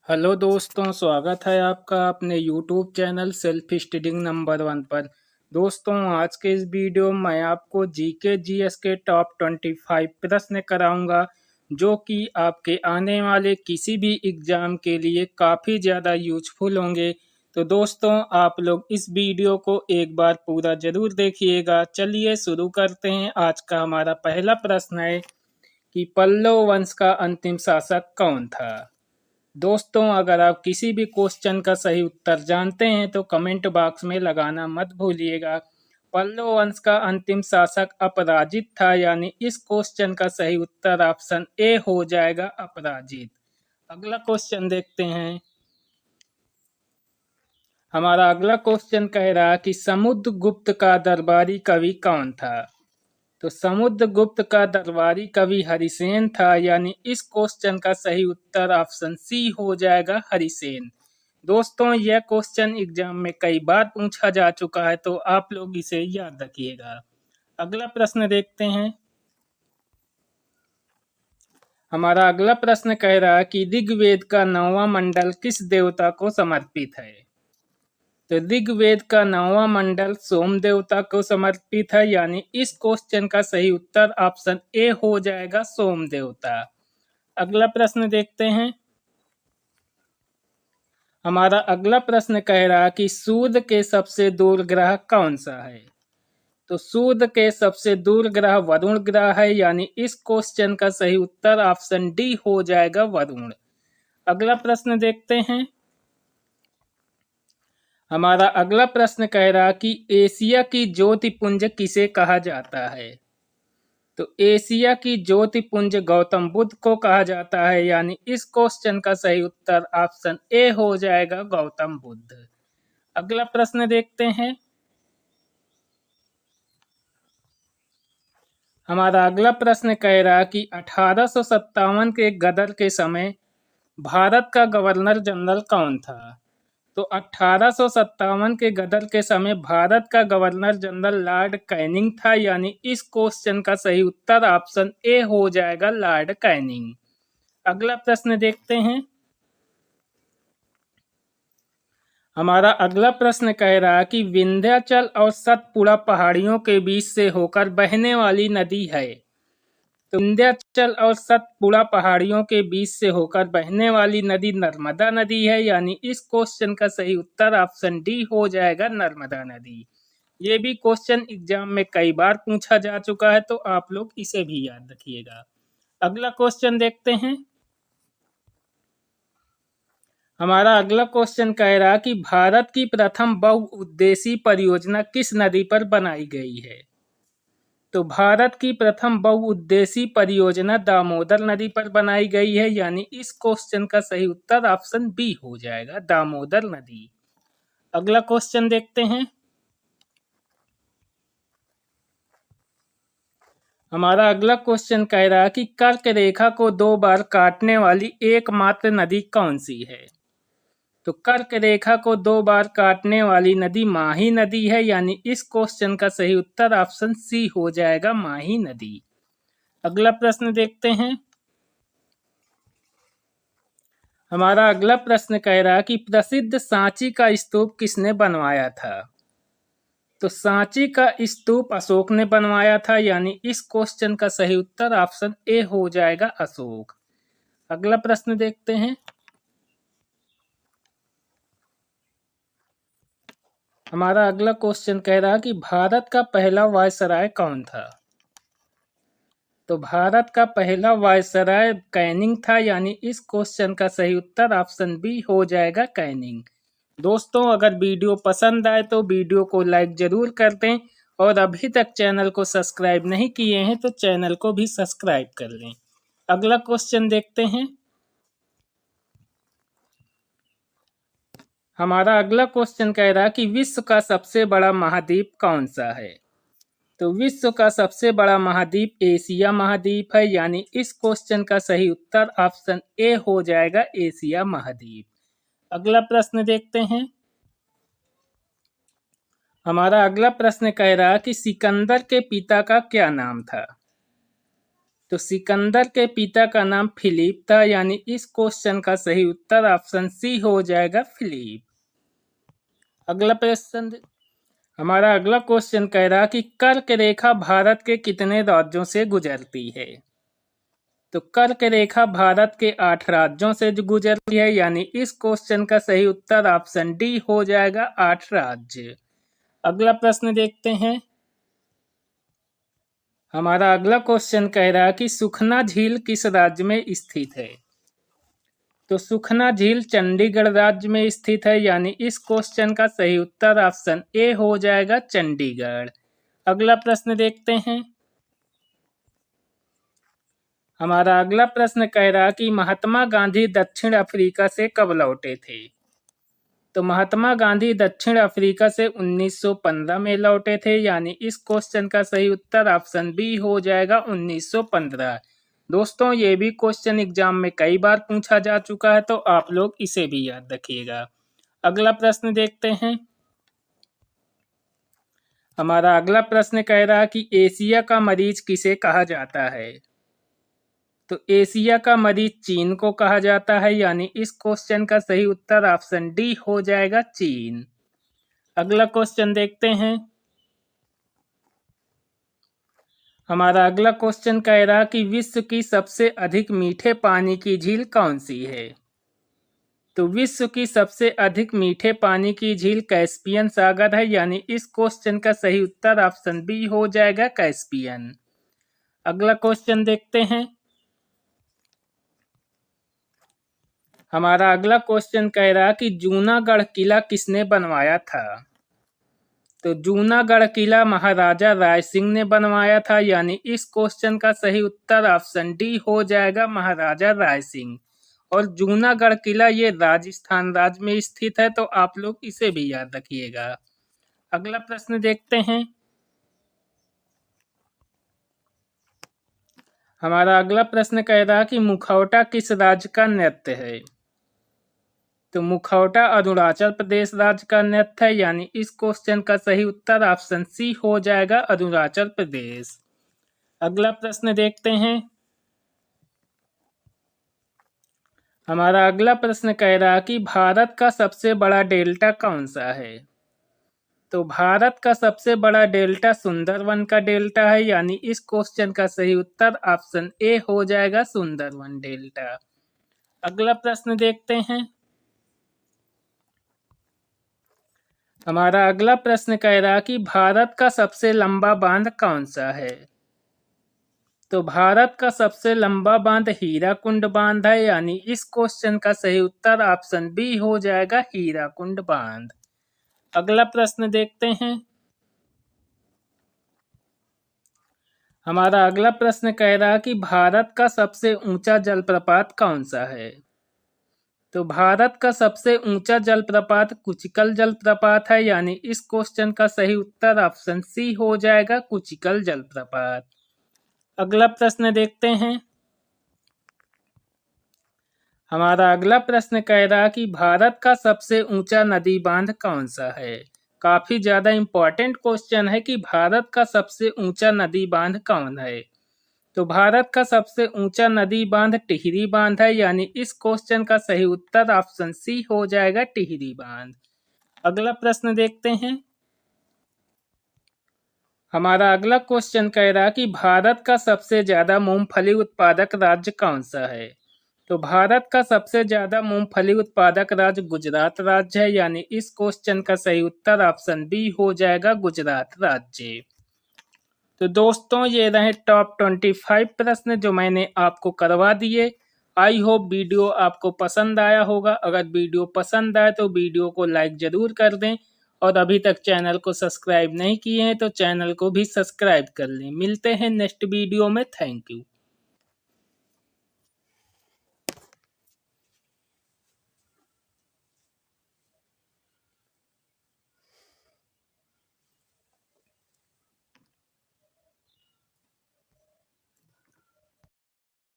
Hello दोस्तों, स्वागत है आपका अपने YouTube channel self studying number 1 पर। दोस्तों, आज के इस वीडियो में मैं आपको जीके जीएस के टॉप 25 प्रश्न कराऊंगा, जो कि आपके आने वाले किसी भी एग्ज़ाम के लिए काफ़ी ज़्यादा यूजफुल होंगे। तो दोस्तों, आप लोग इस वीडियो को एक बार पूरा ज़रूर देखिएगा। चलिए शुरू करते हैं। आज का हमारा पहला प्रश्न है कि पल्लव वंश का अंतिम शासक कौन था। दोस्तों, अगर आप किसी भी क्वेश्चन का सही उत्तर जानते हैं तो कमेंट बॉक्स में लगाना मत भूलिएगा। पल्लव वंश का अंतिम शासक अपराजित था, यानी इस क्वेश्चन का सही उत्तर ऑप्शन ए हो जाएगा, अपराजित। अगला क्वेश्चन देखते हैं। हमारा अगला क्वेश्चन कह रहा है कि समुद्रगुप्त का दरबारी कवि कौन था। तो समुद्रगुप्त का दरबारी कवि हरिसेन था, यानी इस क्वेश्चन का सही उत्तर ऑप्शन सी हो जाएगा, हरिसेन। दोस्तों, यह क्वेश्चन एग्जाम में कई बार पूछा जा चुका है, तो आप लोग इसे याद रखिएगा। अगला प्रश्न देखते हैं। हमारा अगला प्रश्न कह रहा है कि ऋग्वेद का 9वां मंडल किस देवता को समर्पित है। तो ऋग्वेद का 9वां मंडल सोम देवता को समर्पित है, यानी इस क्वेश्चन का सही उत्तर ऑप्शन ए हो जाएगा, सोम देवता। अगला प्रश्न देखते हैं। हमारा अगला प्रश्न कह रहा है कि सूर्य के सबसे दूर ग्रह कौन सा है। तो सूर्य के सबसे दूर ग्रह वरुण ग्रह है, यानी इस क्वेश्चन का सही उत्तर ऑप्शन डी हो जाएगा, वरुण। अगला प्रश्न देखते हैं। हमारा अगला प्रश्न कह रहा कि एशिया की ज्योतिपुंज किसे कहा जाता है। तो एशिया की ज्योतिपुंज गौतम बुद्ध को कहा जाता है, यानी इस क्वेश्चन का सही उत्तर ऑप्शन ए हो जाएगा, गौतम बुद्ध। अगला प्रश्न देखते हैं। हमारा अगला प्रश्न कह रहा कि 1857 के गदर के समय भारत का गवर्नर जनरल कौन था। तो 1857 के गदर के समय भारत का गवर्नर जनरल लॉर्ड कैनिंग था, यानी इस क्वेश्चन का सही उत्तर ऑप्शन ए हो जाएगा, लॉर्ड कैनिंग। अगला प्रश्न देखते हैं। हमारा अगला प्रश्न कह रहा है कि विंध्याचल और सतपुड़ा पहाड़ियों के बीच से होकर बहने वाली नदी है। तो विंध्याचल और सतपुड़ा पहाड़ियों के बीच से होकर बहने वाली नदी नर्मदा नदी है, यानी इस क्वेश्चन का सही उत्तर ऑप्शन डी हो जाएगा, नर्मदा नदी। ये भी क्वेश्चन एग्जाम में कई बार पूछा जा चुका है, तो आप लोग इसे भी याद रखिएगा। अगला क्वेश्चन देखते हैं। हमारा अगला क्वेश्चन कह रहा कि भारत की प्रथम बहुउद्देशीय परियोजना किस नदी पर बनाई गई है। तो भारत की प्रथम बहुउद्देशीय परियोजना दामोदर नदी पर बनाई गई है, यानी इस क्वेश्चन का सही उत्तर ऑप्शन बी हो जाएगा, दामोदर नदी। अगला क्वेश्चन देखते हैं। हमारा अगला क्वेश्चन कह रहा है कि कर्क रेखा को 2 बार काटने वाली एकमात्र नदी कौन सी है। तो कर्क रेखा को 2 बार काटने वाली नदी माही नदी है, यानी इस क्वेश्चन का सही उत्तर ऑप्शन सी हो जाएगा, माही नदी। अगला प्रश्न देखते हैं। हमारा अगला प्रश्न कह रहा है कि प्रसिद्ध सांची का स्तूप किसने बनवाया था। तो सांची का स्तूप अशोक ने बनवाया था, यानी इस क्वेश्चन का सही उत्तर ऑप्शन ए हो जाएगा, अशोक। अगला प्रश्न देखते हैं। हमारा अगला क्वेश्चन कह रहा है कि भारत का पहला वायसराय कौन था। तो भारत का पहला वायसराय कैनिंग था, यानी इस क्वेश्चन का सही उत्तर ऑप्शन बी हो जाएगा, कैनिंग। दोस्तों, अगर वीडियो पसंद आए तो वीडियो को लाइक जरूर कर दें, और अभी तक चैनल को सब्सक्राइब नहीं किए हैं तो चैनल को भी सब्सक्राइब कर लें। अगला क्वेश्चन देखते हैं। हमारा अगला क्वेश्चन कह रहा है कि विश्व का सबसे बड़ा महाद्वीप कौन सा है। तो विश्व का सबसे बड़ा महाद्वीप एशिया महाद्वीप है, यानी इस क्वेश्चन का सही उत्तर ऑप्शन ए हो जाएगा, एशिया महाद्वीप। अगला प्रश्न देखते हैं। हमारा अगला प्रश्न कह रहा है कि सिकंदर के पिता का क्या नाम था। तो सिकंदर के पिता का नाम फिलिप था, यानी इस क्वेश्चन का सही उत्तर ऑप्शन सी हो जाएगा, फिलिप। अगला प्रश्न, हमारा अगला क्वेश्चन कह रहा कि कर्क रेखा भारत के कितने राज्यों से गुजरती है। तो कर्क रेखा भारत के 8 राज्यों से गुजरती है, यानी इस क्वेश्चन का सही उत्तर ऑप्शन डी हो जाएगा, 8 राज्य। अगला प्रश्न देखते हैं। हमारा अगला क्वेश्चन कह रहा है कि सुखना झील किस राज्य में स्थित है। तो सुखना झील चंडीगढ़ राज्य में स्थित है, यानी इस क्वेश्चन का सही उत्तर ऑप्शन ए हो जाएगा, चंडीगढ़। अगला प्रश्न देखते हैं। हमारा अगला प्रश्न कह रहा कि महात्मा गांधी दक्षिण अफ्रीका से कब लौटे थे। तो महात्मा गांधी दक्षिण अफ्रीका से 1915 में लौटे थे, यानी इस क्वेश्चन का सही उत्तर ऑप्शन बी हो जाएगा, 1915। दोस्तों, ये भी क्वेश्चन एग्जाम में कई बार पूछा जा चुका है, तो आप लोग इसे भी याद रखिएगा। अगला प्रश्न देखते हैं। हमारा अगला प्रश्न कह रहा कि एशिया का मरीज किसे कहा जाता है। तो एशिया का मरीज चीन को कहा जाता है, यानी इस क्वेश्चन का सही उत्तर ऑप्शन डी हो जाएगा, चीन। अगला क्वेश्चन देखते हैं। हमारा अगला क्वेश्चन कह रहा कि विश्व की सबसे अधिक मीठे पानी की झील कौन सी है। तो विश्व की सबसे अधिक मीठे पानी की झील कैस्पियन सागर है, यानी इस क्वेश्चन का सही उत्तर ऑप्शन बी हो जाएगा, कैस्पियन। अगला क्वेश्चन देखते हैं। हमारा अगला क्वेश्चन कह रहा कि जूनागढ़ किला किसने बनवाया था। तो जूनागढ़ किला महाराजा राय सिंह ने बनवाया था, यानी इस क्वेश्चन का सही उत्तर ऑप्शन डी हो जाएगा, महाराजा राय सिंह। और जूनागढ़ किला ये राजस्थान राज्य में स्थित है, तो आप लोग इसे भी याद रखिएगा। अगला प्रश्न देखते हैं। हमारा अगला प्रश्न कह रहा कि मुखौटा किस राज्य का नृत्य है। तो मुखौटा अरुणाचल प्रदेश राज्य का नृत्य है, यानी इस क्वेश्चन का सही उत्तर ऑप्शन सी हो जाएगा, अरुणाचल प्रदेश। अगला प्रश्न देखते हैं। हमारा अगला प्रश्न कह रहा कि भारत का सबसे बड़ा डेल्टा कौन सा है। तो भारत का सबसे बड़ा डेल्टा सुंदरवन का डेल्टा है, यानी इस क्वेश्चन का सही उत्तर ऑप्शन ए हो जाएगा, सुंदरवन डेल्टा। अगला प्रश्न देखते हैं। हमारा अगला प्रश्न कह रहा कि भारत का सबसे लंबा बांध कौन सा है। तो भारत का सबसे लंबा बांध हीराकुंड बांध है, यानी इस क्वेश्चन का सही उत्तर ऑप्शन बी हो जाएगा, हीराकुंड बांध। अगला प्रश्न देखते हैं। हमारा अगला प्रश्न कह रहा कि भारत का सबसे ऊंचा जलप्रपात कौन सा है। तो भारत का सबसे ऊंचा जलप्रपात कुचिकल जलप्रपात है, यानी इस क्वेश्चन का सही उत्तर ऑप्शन सी हो जाएगा, कुचिकल जलप्रपात। अगला प्रश्न देखते हैं। हमारा अगला प्रश्न कह रहा कि भारत का सबसे ऊंचा नदी बांध कौन सा है। काफी ज्यादा इंपॉर्टेंट क्वेश्चन है कि भारत का सबसे ऊंचा नदी बांध कौन है। तो भारत का सबसे ऊंचा नदी बांध टिहरी बांध है, यानी इस क्वेश्चन का सही उत्तर ऑप्शन सी हो जाएगा, टिहरी बांध। अगला प्रश्न देखते हैं। हमारा अगला क्वेश्चन कह रहा कि भारत का सबसे ज्यादा मूंगफली उत्पादक राज्य कौन सा है। तो भारत का सबसे ज्यादा मूंगफली उत्पादक राज्य गुजरात राज्य है, यानी इस क्वेश्चन का सही उत्तर ऑप्शन बी हो जाएगा, गुजरात राज्य। तो दोस्तों, ये रहे टॉप 25 प्रश्न जो मैंने आपको करवा दिए। आई होप वीडियो आपको पसंद आया होगा। अगर वीडियो पसंद आए तो वीडियो को लाइक जरूर कर दें, और अभी तक चैनल को सब्सक्राइब नहीं किए हैं तो चैनल को भी सब्सक्राइब कर लें। मिलते हैं नेक्स्ट वीडियो में। Thank you.